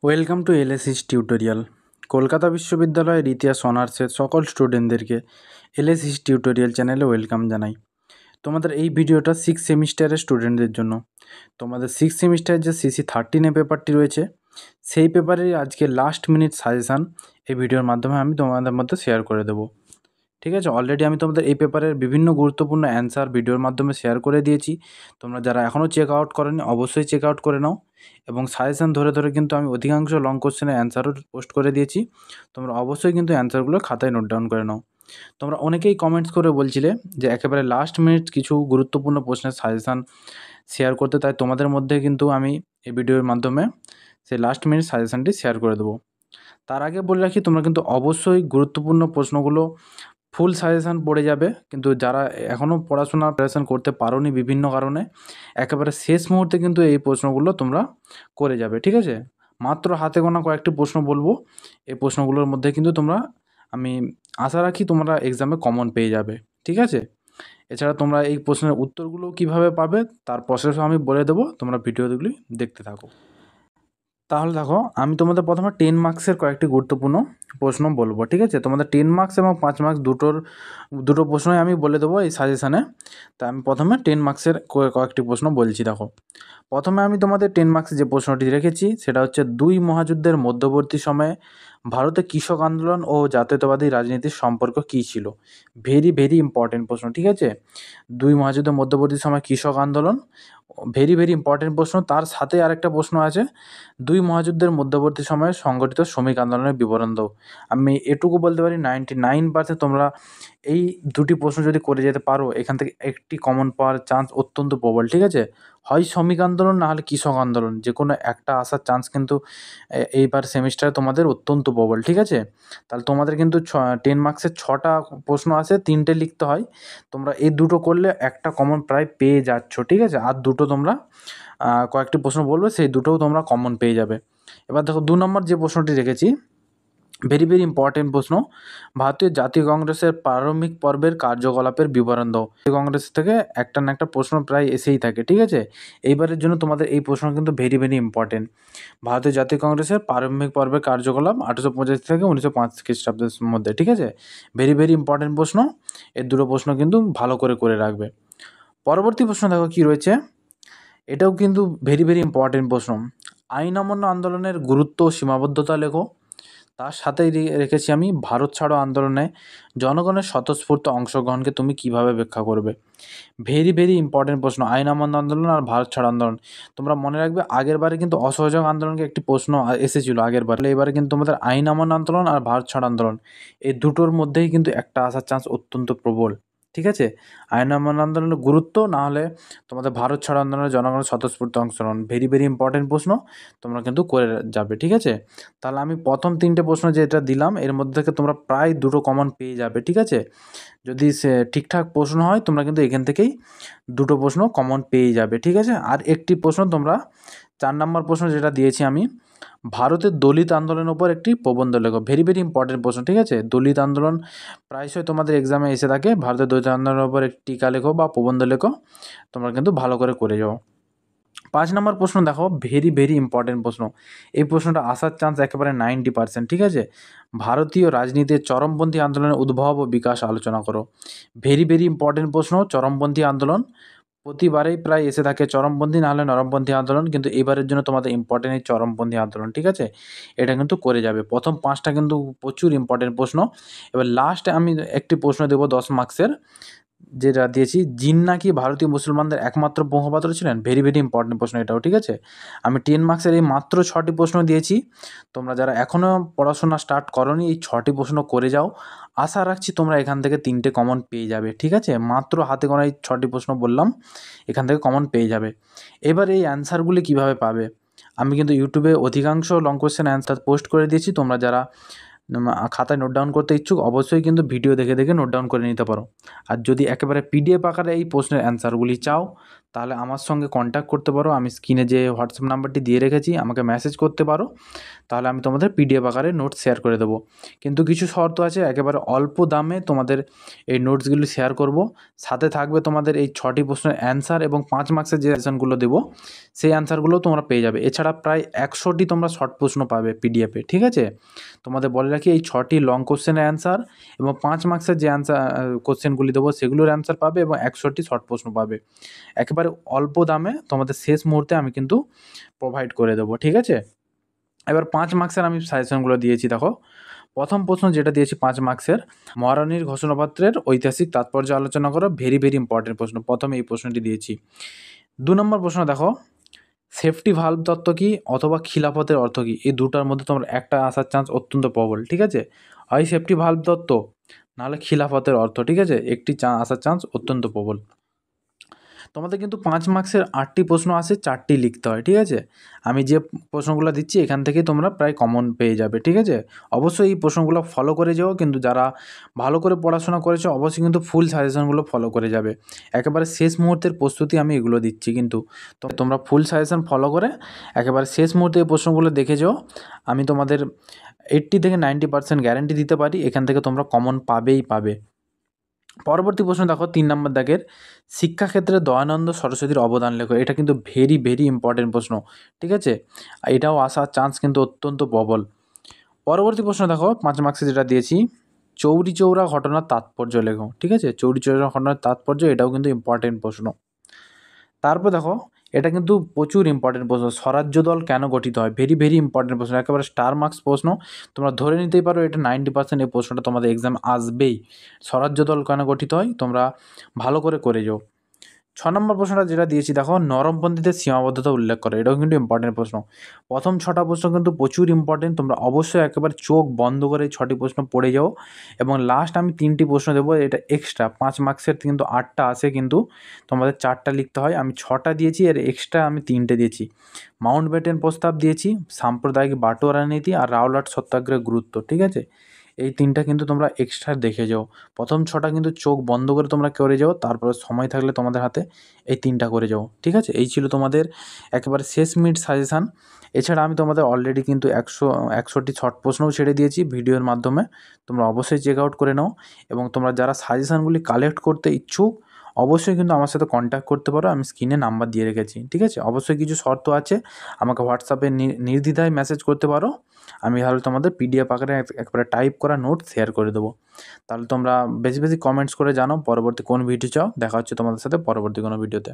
Welcome to এলএসিস tutorial. Kolkata বিশ্ববিদ্যালয়ের ইতিহাস অনার্সের সকল স্টুডেন্টদেরকে এলএসিস টিউটোরিয়াল চ্যানেলে ওয়েলকাম জানাই। তোমাদের এই ভিডিওটা 6 সেমিস্টারের স্টুডেন্টদের জন্য। তোমাদের 6 সেমিস্টারের যে CC13 পেপারটি রয়েছে সেই পেপারের আজকে লাস্ট মিনিট সাজেশান এই ভিডিওর মাধ্যমে আমি তোমাদের মধ্যে শেয়ার করে দেবো। ঠিক আছে, অলরেডি আমি তোমাদের এই পেপারের বিভিন্ন গুরুত্বপূর্ণ অ্যান্সার ভিডিওর মাধ্যমে শেয়ার করে দিয়েছি। তোমরা যারা এখনও চেক আউট করোনি অবশ্যই চেক আউট করে নাও, এবং সাজেশান ধরে ধরে কিন্তু আমি অধিকাংশ লং কোশ্চেনের অ্যান্সারও পোস্ট করে দিয়েছি। তোমরা অবশ্যই কিন্তু অ্যান্সারগুলো খাতায় নোট ডাউন করে নাও। তোমরা অনেকেই কমেন্টস করে বলছিলে যে একেবারে লাস্ট মিনিট কিছু গুরুত্বপূর্ণ প্রশ্নের সাজেশান শেয়ার করতে, তাই তোমাদের মধ্যে কিন্তু আমি এই ভিডিওর মাধ্যমে সেই লাস্ট মিনিট সাজেশানটি শেয়ার করে দেবো। তার আগে বলে রাখি, তোমরা কিন্তু অবশ্যই গুরুত্বপূর্ণ প্রশ্নগুলো ফুল সাজেশান পড়ে যাবে, কিন্তু যারা এখনও পড়াশোনা প্রিপারেশন করতে পারোনি বিভিন্ন কারণে, একেবারে শেষ মুহূর্তে কিন্তু এই প্রশ্নগুলো তোমরা করে যাবে। ঠিক আছে, মাত্র হাতে গোনা কয়েকটি প্রশ্ন বলবো, এই প্রশ্নগুলোর মধ্যে কিন্তু তোমরা, আমি আশা রাখি তোমরা এক্সামে কমন পেয়ে যাবে। ঠিক আছে, এছাড়া তোমরা এই প্রশ্নের উত্তরগুলো কিভাবে পাবে তার প্রসেসও আমি বলে দেবো, তোমরা ভিডিওগুলি দেখতে থাকো। তাহলে দেখো, আমি তোমাদের প্রথমে 10 মার্কসের কয়েকটি গুরুত্বপূর্ণ প্রশ্ন বলবো। ঠিক আছে, তোমাদের 10 মার্কস এবং 5 মার্কস দুটো প্রশ্নই আমি বলে দেবো এই সাজেশানে। তা আমি প্রথমে 10 মার্কসের কয়েকটি প্রশ্ন বলছি। দেখো, প্রথমে আমি তোমাদের 10 মার্কসে যে প্রশ্নটি রেখেছি সেটা হচ্ছে, দুই মহাযুদ্ধের মধ্যবর্তী সময়ে ভারতে কৃষক আন্দোলন ও জাতীয়তাবাদী রাজনীতির সম্পর্ক কী ছিল। ভেরি ভেরি ইম্পর্টেন্ট প্রশ্ন। ঠিক আছে, দুই মহাযুদ্ধের মধ্যবর্তী সময় কৃষক আন্দোলন, ভেরি ভেরি ইম্পর্টেন্ট প্রশ্ন। তার সাথে আরেকটা প্রশ্ন আছে, দুই মহাযুদ্ধের মধ্যবর্তী সময়ে সংগঠিত শ্রমিক আন্দোলনের বিবরণ দাও। আমি এটুকু বলতে পারি 99% তোমরা এই দুটি প্রশ্ন যদি করে যেতে পারো, এখান থেকে একটি কমন পাওয়ার চান্স অত্যন্ত প্রবল। ঠিক আছে, হয় শ্রমিক আন্দোলন না হলে কৃষক আন্দোলন, যে কোনো একটা আসার চান্স কিন্তু এইবার সেমিস্টারে তোমাদের অত্যন্ত প্রবল। ঠিক আছে, তাহলে তোমাদের কিন্তু 10 মার্কসের 6টা প্রশ্ন আছে, 3টে লিখতে হয়। তোমরা এই দুটো করলে একটা কমন প্রায় পেয়ে যাচ্ছ। ঠিক আছে, আর দুটো তোমরা কয়েকটি প্রশ্ন বলবে, সেই দুটোও তোমরা কমন পেয়ে যাবে। এবার দেখো, 2 নম্বর যে প্রশ্নটি রেখেছি, ভেরি ভেরি ইম্পর্টেন্ট প্রশ্ন, ভারতীয় জাতীয় কংগ্রেসের প্রারম্ভিক পর্বের কার্যকলাপের বিবরণ দাও। কংগ্রেস থেকে একটা না একটা প্রশ্ন প্রায় এসেই থাকে। ঠিক আছে, এইবারের জন্য তোমাদের এই প্রশ্ন কিন্তু ভেরি ভেরি ইম্পর্টেন্ট। ভারতীয় জাতীয় কংগ্রেসের প্রারম্ভিক পর্বের কার্যকলাপ 1885 থেকে 1905 খ্রিস্টাব্দের মধ্যে। ঠিক আছে, ভেরি ভেরি ইম্পর্টেন্ট প্রশ্ন। এর দুটো প্রশ্ন কিন্তু ভালো করে রাখবে। পরবর্তী প্রশ্ন দেখো কি রয়েছে, এটাও কিন্তু ভেরি ভেরি ইম্পর্টেন্ট প্রশ্ন। আইন অমান্য আন্দোলনের গুরুত্ব ও সীমাবদ্ধতা লেখো। তার সাথেই রেখেছি আমি, ভারত ছাড়ো আন্দোলনে জনগণের স্বতঃস্ফূর্ত অংশগ্রহণকে তুমি কিভাবে ব্যাখ্যা করবে। ভেরি ভেরি ইম্পর্টেন্ট প্রশ্ন, আইন অমান্য আন্দোলন আর ভারত ছাড়ো আন্দোলন। তোমরা মনে রাখবে, আগের বারে কিন্তু অসহযোগ আন্দোলনকে একটি প্রশ্ন এসেছিল আগের বার, এবারে কিন্তু তোমাদের আইন অমান্য আন্দোলন আর ভারত ছাড়ো আন্দোলন, এই দুটোর মধ্যেই কিন্তু একটা আসার চান্স অত্যন্ত প্রবল। ঠিক আছে, আইন অমান্য আন্দোলনের গুরুত্ব, না হলে তোমাদের ভারত ছাড়ো আন্দোলনের জনগণের স্বতঃস্ফূর্ত অংশগ্রহণ, ভেরি ভেরি ইম্পর্টেন্ট প্রশ্ন, তোমরা কিন্তু করে যাবে। ঠিক আছে, তাহলে আমি প্রথম 3টে প্রশ্ন যেটা দিলাম এর মধ্যে থেকে তোমরা প্রায় দুটো কমন পেয়ে যাবে। ঠিক আছে, যদি সে ঠিকঠাক প্রশ্ন হয় তোমরা কিন্তু এখান থেকেই দুটো প্রশ্ন কমন পেয়ে যাবে। ঠিক আছে, আর একটি প্রশ্ন তোমরা 4 নম্বর প্রশ্ন যেটা দিয়েছি আমি, ভারতের দলিত আন্দোলনের উপর একটি প্রবন্ধ লেখো। ভেরি ভেরি ইম্পর্টেন্ট প্রশ্ন। ঠিক আছে, দলিত আন্দোলন প্রায়শই তোমাদের এক্সামে এসে থাকে, ভারতের দলিত আন্দোলনের উপর একটি টিকা লেখো বা প্রবন্ধ লেখো, তোমরা কিন্তু ভালো করে যাও। 5 নম্বর প্রশ্ন দেখো, ভেরি ভেরি ইম্পর্টেন্ট প্রশ্ন। এই প্রশ্নটা আসার চান্স একেবারে 90%। ঠিক আছে, ভারতীয় রাজনীতির চরমপন্থী আন্দোলনের উদ্ভব ও বিকাশ আলোচনা করো। ভেরি ভেরি ইম্পর্টেন্ট প্রশ্ন। চরমপন্থী আন্দোলন প্রতিবারেই প্রায় এসে থাকে, চরমপন্থী না হলে নরমপন্থী আন্দোলন, কিন্তু এবারের জন্য তোমাদের ইম্পর্টেন্ট এই চরমপন্থী আন্দোলন। ঠিক আছে, এটা কিন্তু করে যাবে। প্রথম 5টা কিন্তু প্রচুর ইম্পর্টেন্ট প্রশ্ন। এবার লাস্টে আমি একটি প্রশ্ন দেবো 10 মার্কসের, যেটা দিয়েছি, জিন্না কি ভারতীয় মুসলমানদের একমাত্র মুখপাত্র ছিলেন। ভেরি ভেরি ইম্পর্টেন্ট প্রশ্ন এটাও। ঠিক আছে, আমি 10 মার্কসের এই মাত্র 6টি প্রশ্ন দিয়েছি। তোমরা যারা এখনও পড়াশোনা স্টার্ট করোনি, এই 6টি প্রশ্ন করে যাও, আশা রাখছি তোমরা এখান থেকে 3টে কমন পেয়ে যাবে। ঠিক আছে, মাত্র হাতে গোনা এই 6টি প্রশ্ন বললাম, এখান থেকে কমন পেয়ে যাবে। এবার এই অ্যান্সারগুলি কিভাবে পাবে, আমি কিন্তু ইউটিউবে অধিকাংশ লং কোয়েশ্চেন অ্যান্সার পোস্ট করে দিয়েছি। তোমরা যারা খাতায় নোট ডাউন করতে ইচ্ছুক অবশ্যই কিন্তু ভিডিও দেখে দেখে নোট ডাউন করে নিতে পারো। আর যদি একেবারে পিডিএফ আকারে এই প্রশ্নের অ্যান্সারগুলি চাও, তাহলে আমার সঙ্গে কন্ট্যাক্ট করতে পারো। আমি স্ক্রিনে যে হোয়াটসঅ্যাপ নাম্বারটি দিয়ে রেখেছি আমাকে মেসেজ করতে পারো, তাহলে আমি তোমাদের পিডিএফ আকারে নোটস শেয়ার করে দেবো। কিন্তু কিছু শর্ত আছে, একেবারে অল্প দামে তোমাদের এই নোটসগুলি শেয়ার করব। সাথে থাকবে তোমাদের এই 6টি প্রশ্নের অ্যান্সার এবং 5 মার্কসের যে সেশনগুলো দেবো সেই অ্যান্সারগুলোও তোমরা পেয়ে যাবে। এছাড়া প্রায় 100টি তোমরা শর্ট প্রশ্ন পাবে পিডিএফে, ঠিক আছে? তোমাদের বলে রাখি, এই 6টি লং কোশ্চেনের অ্যান্সার এবং 5 মার্কসের যে অ্যান্সার কোশ্চেনগুলি দেবো সেগুলোর অ্যান্সার পাবে এবং 100টি শর্ট প্রশ্ন পাবে। একেবারে অল্প দামে তোমাদের শেষ মুহূর্তে আমি কিন্তু প্রোভাইড করে দেবো, ঠিক আছে? এবার 5 মার্কসের আমি সাজেশনগুলো দিয়েছি। দেখো, প্রথম প্রশ্ন যেটা দিয়েছি 5 মার্কসের, মহারানীর ঘোষণাপত্রের ঐতিহাসিক তাৎপর্য আলোচনা করো। ভেরি ভেরি ইম্পর্টেন্ট প্রশ্ন, প্রথমে এই প্রশ্নটি দিয়েছি। 2 নম্বর প্রশ্ন দেখো, সেফটি ভালভ তত্ত্ব কী অথবা খিলাফতের অর্থ কী? এই দুটার মধ্যে তোমার একটা আসার চান্স অত্যন্ত প্রবল, ঠিক আছে? হয় সেফটি ভালভ তত্ত্ব, নাহলে খিলাফতের অর্থ, ঠিক আছে? একটি আসার চান্স অত্যন্ত প্রবল। তোমাদের কিন্তু 5 মার্কসের 8টি প্রশ্ন আসে, 4টি লিখতে হয়, ঠিক আছে? আমি যে প্রশ্নগুলো দিচ্ছি এখান থেকেই তোমরা প্রায় কমন পেয়ে যাবে, ঠিক আছে? অবশ্যই এই প্রশ্নগুলো ফলো করে যাও, কিন্তু যারা ভালো করে পড়াশোনা করেছো অবশ্যই কিন্তু ফুল সাজেশনগুলো ফলো করে যাবে। একেবারে শেষ মুহূর্তের প্রস্তুতি আমি এগুলো দিচ্ছি, কিন্তু তোমরা ফুল সাজেশন ফলো করে একেবারে শেষ মুহূর্তে এই প্রশ্নগুলো দেখে যাও। আমি তোমাদের 80 থেকে 90% গ্যারান্টি দিতে পারি এখান থেকে তোমরা কমন পাবেই পাবে। পরবর্তী প্রশ্ন দেখো, 3 নম্বর দাগের, শিক্ষাক্ষেত্রে দয়ানন্দ সরস্বতীর অবদান লেখো। এটা কিন্তু ভেরি ভেরি ইম্পর্টেন্ট প্রশ্ন, ঠিক আছে? এটাও আসার চান্স কিন্তু অত্যন্ত প্রবল। পরবর্তী প্রশ্ন দেখো, 5 মার্কসে যেটা দিয়েছি, চৌরি চৌরা ঘটনার তাৎপর্য লেখো, ঠিক আছে? চৌরি চৌরা ঘটনার তাৎপর্য, এটাও কিন্তু ইম্পর্টেন্ট প্রশ্ন। তারপর দেখো, এটা কিন্তু প্রচুর ইম্পর্টেন্ট প্রশ্ন, স্বরাজ্য দল কেন গঠিত হয়? ভেরি ভেরি ইম্পর্টেন্ট প্রশ্ন, একেবারে স্টার মার্কস প্রশ্ন। তোমরা ধরে নিতেই পারো এটা 90% এই প্রশ্নটা তোমাদের এক্সাম আসবেই। স্বরাজ্য দল কেন গঠিত হয় তোমরা ভালো করে যাও। 6 নম্বর প্রশ্নটা যেটা দিয়েছি দেখো, নরমপন্থীদের সীমাবদ্ধতা উল্লেখ করে। এটাও কিন্তু ইম্পর্টেন্ট প্রশ্ন। প্রথম 6টা প্রশ্ন কিন্তু প্রচুর ইম্পর্টেন্ট, তোমরা অবশ্যই একেবারে চোখ বন্ধ করে 6টি প্রশ্ন পড়ে যাও। এবং লাস্ট আমি 3টি প্রশ্ন দেবো, এটা এক্সট্রা 5 মার্কসের কিন্তু 8টা আসে, কিন্তু তোমাদের 4টা লিখতে হয়। আমি 6টা দিয়েছি, এর এক্সট্রা আমি 3টে দিয়েছি। মাউন্ট ব্যাটেন প্রস্তাব দিয়েছি, সাম্প্রদায়িক বাটোয়ারা নীতি আর রাওলাট সত্যাগ্রহের গুরুত্ব, ঠিক আছে? এই 3টা কিন্তু তোমরা এক্সট্রা দেখে যাও। প্রথম 6টা কিন্তু চোখ বন্ধ করে তোমরা করে যাও, তারপরে সময় থাকলে তোমাদের হাতে এই 3টা করে যাও, ঠিক আছে? এই ছিল তোমাদের একেবারে শেষ মিনিট সাজেশান। এছাড়া আমি তোমাদের অলরেডি কিন্তু 100টি শর্ট প্রশ্নও ছেড়ে দিয়েছি ভিডিওর মাধ্যমে, তোমরা অবশ্যই চেক আউট করে নাও। এবং তোমরা যারা সাজেশানগুলি কালেক্ট করতে ইচ্ছুক অবশ্যই কিন্তু আমার সাথে কন্ট্যাক্ট করতে পারো, আমি স্ক্রিনে নাম্বার দিয়ে রেখেছি, ঠিক আছে? অবশ্যই কিছু শর্ত আছে, আমাকে হোয়াটসঅ্যাপে নির্দ্বিধায় মেসেজ করতে পারো। আমি তাহলে তোমাদের পিডিএফ আকারে একবারে টাইপ করা নোট শেয়ার করে দেবো। তাহলে তোমরা বেশি বেশি কমেন্টস করে জানাও পরবর্তী কোন ভিডিও চাও। দেখা হচ্ছে তোমাদের সাথে পরবর্তী কোনো ভিডিওতে।